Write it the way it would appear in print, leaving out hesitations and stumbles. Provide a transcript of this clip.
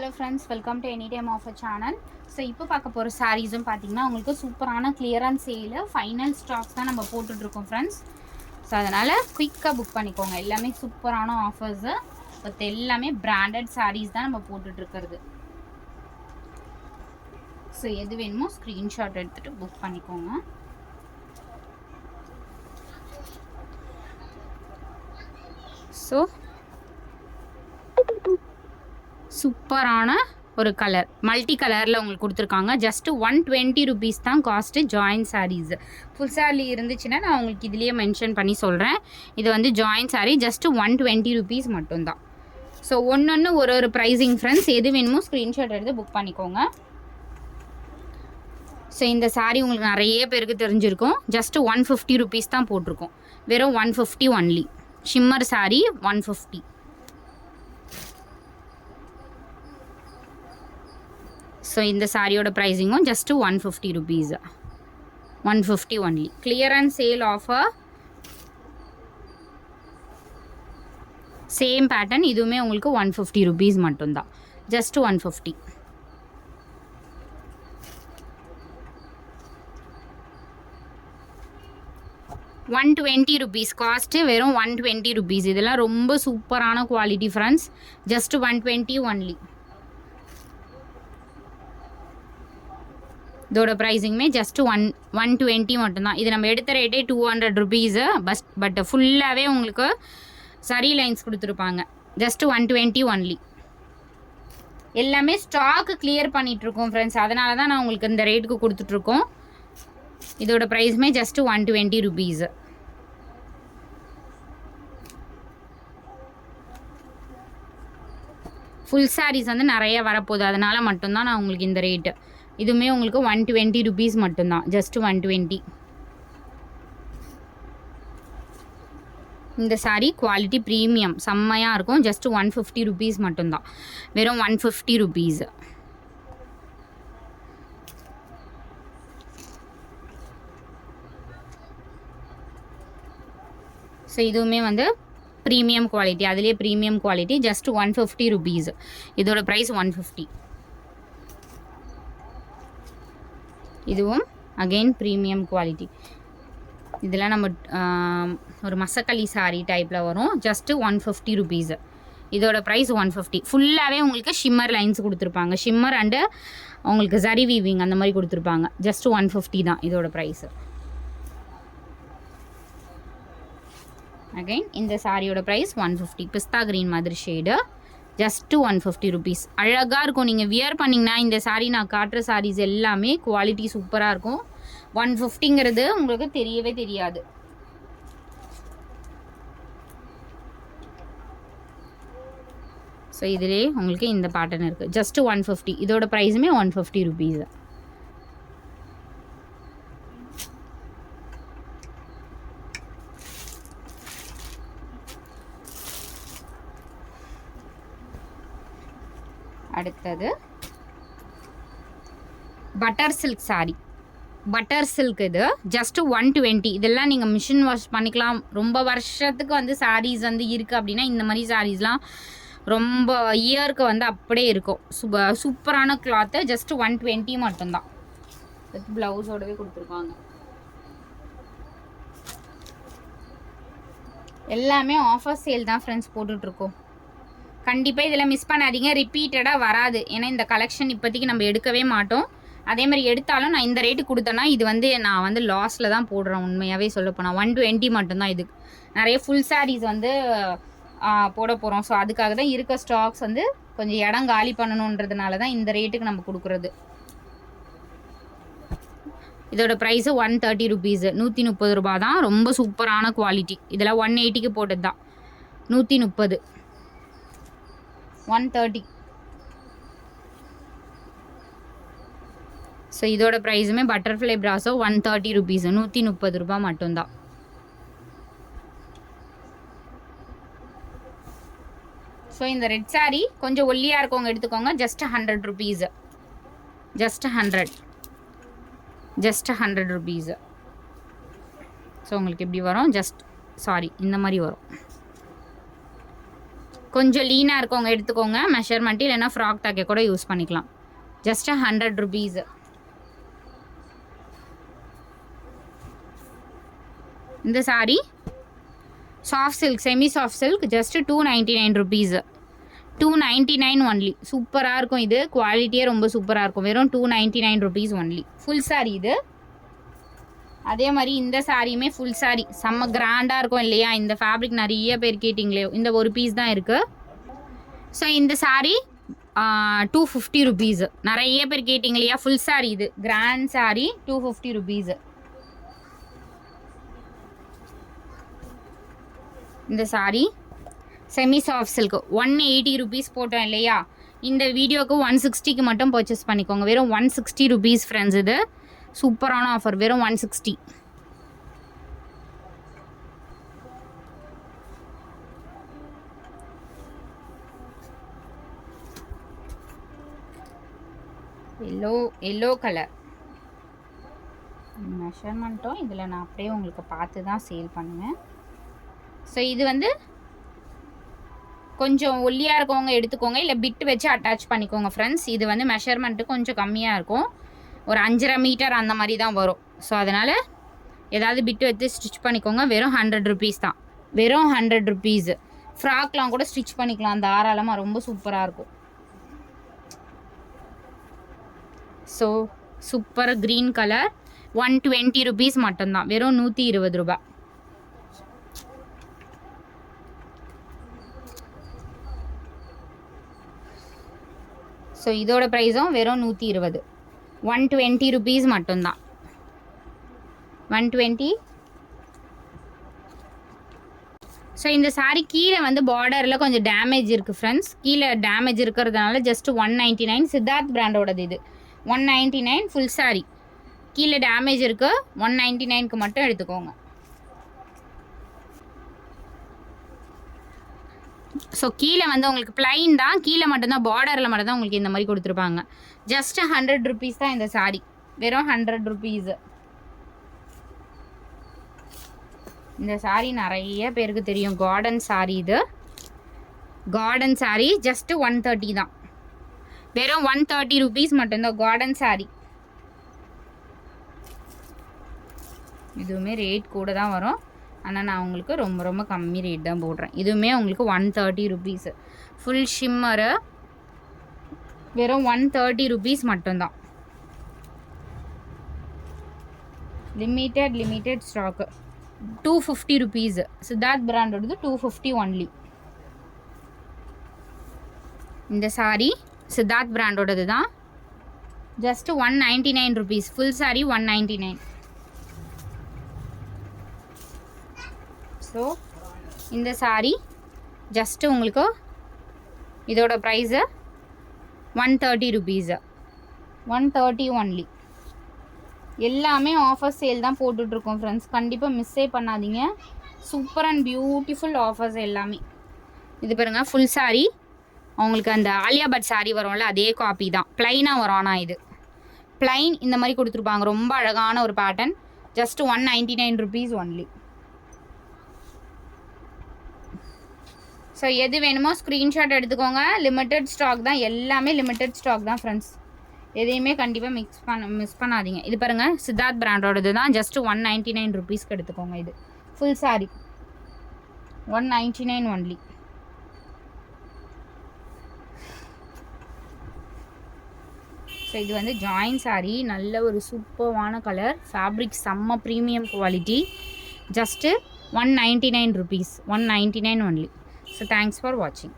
hello friends, welcome to Anytime Offer channel. So இப்போ பார்க்க போற sareesum பாத்தீங்கன்னா உங்களுக்கு சூப்பரான clearance sale ஃபைனல் ஸ்டாக்ஸ் தான் நம்ம போட்டுட்டு இருக்கோம் friends. So அதனால குயிக்கா புக் பண்ணிக்கோங்க. எல்லாமே சூப்பரான ஆஃபர்ஸ். பட் எல்லாமே branded sarees தான் நம்ம போட்டுட்டு இருக்குது. So எது வேணுமோ ஸ்கிரீன்ஷாட் எடுத்துட்டு புக் பண்ணிக்கோங்க. So சூப்பரான ஒரு கலர் மல்டி கலரில் உங்களுக்கு கொடுத்துருக்காங்க. ஜஸ்ட் 120 rupees தான் cost. Join saris full sari இருந்துச்சுன்னா நான் உங்களுக்கு இதுலேயே மென்ஷன் பண்ணி சொல்கிறேன். இது வந்து ஜாயின் சாரீ ஜஸ்ட் 120 rupees மட்டும்தான். ஸோ ஒன்று ஒரு ப்ரைஸிங் ஃப்ரெண்ட்ஸ். எது வேணுமோ ஸ்க்ரீன்ஷாட் எடுத்து புக் பண்ணிக்கோங்க. ஸோ இந்த சாரீ உங்களுக்கு நிறைய பேருக்கு தெரிஞ்சிருக்கும். ஜஸ்ட் 150 rupees தான் போட்டிருக்கோம். வெறும் 150 ஒன்லி. ஷிம்மர் சாரீ 150. ஸோ இந்த சாரியோட ப்ரைஸிங்கும் just 150 rupees. 150 only. Clearance sale offer. Same pattern இதுவுமே உங்களுக்கு 150 rupees மட்டும்தான். ஜஸ்ட் 150. ₹120 காஸ்ட்டு. வெறும் 120 rupees. இதெல்லாம் ரொம்ப சூப்பரான குவாலிட்டி ஃப்ரெண்ட்ஸ். Just 120 only. இதோட ப்ரைஸிங்குமே ஜஸ்ட்டு 120 மட்டும்தான். இது நம்ம எடுத்த ரேட்டே 200 rupees. பட் ஃபுல்லாகவே உங்களுக்கு சரி லைன்ஸ் கொடுத்துருப்பாங்க. Just 120 only. எல்லாமே ஸ்டாக்கு கிளியர் பண்ணிகிட்ருக்கோம் ஃப்ரெண்ட்ஸ். அதனால தான் நான் உங்களுக்கு இந்த ரேட்டுக்கு கொடுத்துட்ருக்கோம். இதோட ப்ரைஸுமே ஜஸ்ட்டு 120 rupees. ஃபுல் சாரீஸ் வந்து நிறைய வரப்போகுது. அதனால் மட்டும்தான் நான் உங்களுக்கு இந்த ரேட்டு. இதுவுமே உங்களுக்கு 120 rupees மட்டும்தான். ஜஸ்ட் 120. இந்த சாரீ குவாலிட்டி ப்ரீமியம் செம்மையாக இருக்கும். ஜஸ்ட் 150 rupees மட்டும்தான். வெறும் 150 rupees. ஸோ இதுவுமே வந்து ப்ரீமியம் குவாலிட்டி. அதுலேயே ப்ரீமியம் குவாலிட்டி. Just 150 rupees. இதோட ப்ரைஸ் 150. இதுவும் அகெயின் ப்ரீமியம் குவாலிட்டி. இதெல்லாம் நம்ம ஒரு மசக்களி சாரீ டைப்பில் வரும். Just 150 rupees. இதோட ப்ரைஸ் 150. ஃபுல்லாகவே உங்களுக்கு ஷிம்மர் லைன்ஸ் கொடுத்துருப்பாங்க. ஷிம்மர் அண்டு உங்களுக்கு ஜரி வீவிங் அந்த மாதிரி கொடுத்துருப்பாங்க. ஜஸ்ட் 150 தான் இதோட ப்ரைஸு. அகெயின் இந்த சாரியோட ப்ரைஸ் 150. பிஸ்தா க்ரீன் மாதிரி ஷேடு. Just 150 rupees. அழகாக இருக்கும். நீங்கள் வியர் பண்ணிங்கன்னா இந்த சாரீ நான் காட்டுற சாரீஸ் எல்லாமே குவாலிட்டி சூப்பராக இருக்கும். 150ங்கிறது உங்களுக்கு தெரியவே தெரியாது. ஸோ இதிலே உங்களுக்கு இந்த பேட்டர்ன் இருக்குது. ஜஸ்ட்டு 150. இதோட ப்ரைஸுமே 150 rupees. அடுத்தது butter silk sari. Butter silk இது ஜஸ்ட்டு 120. இதெல்லாம் நீங்கள் மிஷின் வாஷ் பண்ணிக்கலாம். ரொம்ப வருஷத்துக்கு வந்து சாரீஸ் வந்து இருக்குது அப்படின்னா இந்த மாதிரி சாரீஸ்லாம் ரொம்ப இயருக்கு வந்து அப்படியே இருக்கும். சூப்பரான கிளாத்து. ஜஸ்ட்டு 120 மட்டும்தான். ப்ளவுஸோடவே கொடுத்துருக்காங்க. எல்லாமே ஆஃபர் சேல் தான் ஃப்ரெண்ட்ஸ் போட்டுட்ருக்கோம். கண்டிப்பாக இதில் மிஸ் பண்ணாதீங்க. ரிப்பீட்டடாக வராது. ஏன்னா இந்த கலெக்ஷன் இப்போதைக்கு நம்ம எடுக்கவே மாட்டோம். அதே மாதிரி எடுத்தாலும் நான் இந்த ரேட்டு கொடுத்தேன்னா இது வந்து நான் வந்து லாஸில் தான் போடுறேன். உண்மையாகவே சொல்லப்போனால் 120 மட்டும்தான். இதுக்கு நிறைய ஃபுல் சாரீஸ் வந்து போட போகிறோம். ஸோ அதுக்காக தான் இருக்க ஸ்டாக்ஸ் வந்து கொஞ்சம் இடம் காலி பண்ணணுன்றதுனால தான் இந்த ரேட்டுக்கு நம்ம கொடுக்குறது. இதோட ப்ரைஸு 130 rupees. 130 ரூபா தான். ரொம்ப சூப்பரான குவாலிட்டி. இதெல்லாம் 180க்கு போட்டது தான். 130. 130. ஸோ இதோட ப்ரைஸுமே பட்டர்ஃப்ளை ப்ராஸோ 130 rupees. 130 ரூபா மட்டும்தான். ஸோ இந்த ரெட் சாரீ கொஞ்சம் ஒல்லியாக இருக்கவங்க எடுத்துக்கோங்க. Just 100 rupees. Just 100. Just 100 rupees. So உங்களுக்கு எப்படி வரும்? ஜஸ்ட் இந்த மாதிரி வரும். கொஞ்சம் லீனாக இருக்கவங்க எடுத்துக்கோங்க. மெஷர்மெண்ட்டு இல்லைன்னா ஃப்ராக் தைக்க கூட யூஸ் பண்ணிக்கலாம். Just 100 rupees. இந்த sari soft silk, semi soft silk, just 299 rupees. 299 only. சூப்பராக இருக்கும் இது, குவாலிட்டியே ரொம்ப சூப்பராக இருக்கும். வெறும் 299 rupees ஒன்லி. ஃபுல் சாரீ இது. அதே மாதிரி இந்த சாரியுமே ஃபுல் சாரீ செம்ம கிராண்டாக இருக்கும் இல்லையா? இந்த ஃபேப்ரிக் நிறைய பேர் கேட்டிங்களே, இந்த ஒரு பீஸ் தான் இருக்குது. ஸோ இந்த சாரீ 250 rupees. நிறைய பேர் கேட்டிங்க இல்லையா? ஃபுல் சாரீ இது, கிராண்ட் சாரீ, 250 rupees. இந்த sari semi soft silk 180 rupees போட்டோம் இல்லையா? இந்த வீடியோக்கு 160க்கு மட்டும் பர்ச்சேஸ் பண்ணிக்கோங்க. வெறும் 160 rupees ஃப்ரெண்ட்ஸ். இது சூப்பரான ஆஃபர், வெறும் 160. எல்லோ கலர் மெஷர்மெண்ட்டும் இதில் நான் அப்படியே உங்களுக்கு பார்த்து தான் சேல் பண்ணுவேன். ஸோ இது வந்து கொஞ்சம் ஒல்லியாக இருக்கவங்க எடுத்துக்கோங்க, இல்லை பிட்டு வச்சு அட்டாச் பண்ணிக்கோங்க ஃப்ரெண்ட்ஸ். இது வந்து மெஷர்மெண்ட்டு கொஞ்சம் கம்மியாக இருக்கும், ஒரு 5.5 மீட்டர் அந்த மாதிரி தான் வரும். ஸோ அதனால் ஏதாவது பிட்டு வச்சு ஸ்டிச் பண்ணிக்கோங்க. வெறும் 100 rupees தான், வெறும் 100 rupees. ஃப்ராக்லாம் கூட ஸ்டிச் பண்ணிக்கலாம் தாராளமாக, ரொம்ப சூப்பராக இருக்கும். So super green colour, 120 rupees மட்டும்தான், வெறும் 120 ரூபா. ஸோ இதோட ப்ரைஸும் வெறும் 120, 120 rupees மட்டும்தான், 120. ஸோ இந்த சாரீ கீழே வந்து பார்டரில் கொஞ்சம் டேமேஜ் இருக்குது ஃப்ரெண்ட்ஸ். கீழே டேமேஜ் இருக்கிறதுனால ஜஸ்ட் 199. சித்தார்த் பிராண்டோடது இது, 199 ஃபுல் சாரீ. கீழே டேமேஜ் இருக்குது, 199க்கு மட்டும் எடுத்துக்கோங்க. ஸோ கீழே வந்து உங்களுக்கு பிளைன் தான், கீழே மட்டும்தான் பார்டரில் மட்டும்தான் உங்களுக்கு இந்த மாதிரி கொடுத்துருப்பாங்க. ஜஸ்ட் 100 rupees தான் இந்த சாரீ, வெறும் 100 rupees. இந்த சாரீ நிறைய பேருக்கு தெரியும், கார்டன் சாரீ. இது கார்டன் சாரீ, ஜஸ்ட் 130 தான், வெறும் 130 rupees மட்டும்தான் கார்டன் சாரீ. இதுவுமே ரேட் கூட தான் வரும், ஆனால் நான் உங்களுக்கு ரொம்ப ரொம்ப கம்மி ரேட் தான் போடுறேன். இதுவுமே உங்களுக்கு 130 rupees. ஃபுல் ஷிம்மரு, வெறும் 130 rupees மட்டும்தான். Limited stock, 250 rupees. சித்தார்த் பிராண்டோடது 250 ஒன்லி. இந்த சாரீ சித்தார்த் பிராண்டோடது தான், just 199 rupees. Full sari 199. So இந்த சாரீ ஜஸ்ட்டு உங்களுக்கு இதோட ப்ரைஸு 130 rupees, 130 ஒன்லி. எல்லாமே ஆஃபர் சேல் தான் போட்டுட்ருக்கோம் ஃப்ரெண்ட்ஸ், கண்டிப்பாக மிஸ்ஸே பண்ணாதீங்க. சூப்பர் அண்ட் பியூட்டிஃபுல் ஆஃபர்ஸ் எல்லாமே. இது பாருங்கள், ஃபுல் சாரீ அவங்களுக்கு அந்த ஆலியா பட் சாரீ வரும்ல, அதே காப்பி தான், ப்ளைனாக வரும். ஆனால் இது ப்ளைன் இந்த மாதிரி கொடுத்துருப்பாங்க, ரொம்ப அழகான ஒரு pattern. Just 199 rupees only. So எது வேணுமோ ஸ்க்ரீன்ஷாட் எடுத்துக்கோங்க. லிமிட்டட் ஸ்டாக் தான், எல்லாமே லிமிட்டட் ஸ்டாக் தான் ஃப்ரெண்ட்ஸ். எதையுமே கண்டிப்பாக மிஸ் பண்ணாதீங்க. இது பாருங்கள், சித்தார்த் பிராண்டோடது தான், ஜஸ்ட் 199 rupeesக்கு எடுத்துக்கோங்க. இது ஃபுல் சாரீ 199 ஒன்லி. ஸோ இது வந்து ஜாயின் சாரீ, நல்ல ஒரு சூப்பர்வான கலர், ஃபேப்ரிக் செம்ம premium quality. Just 199 rupees, 199 only. So thanks for watching.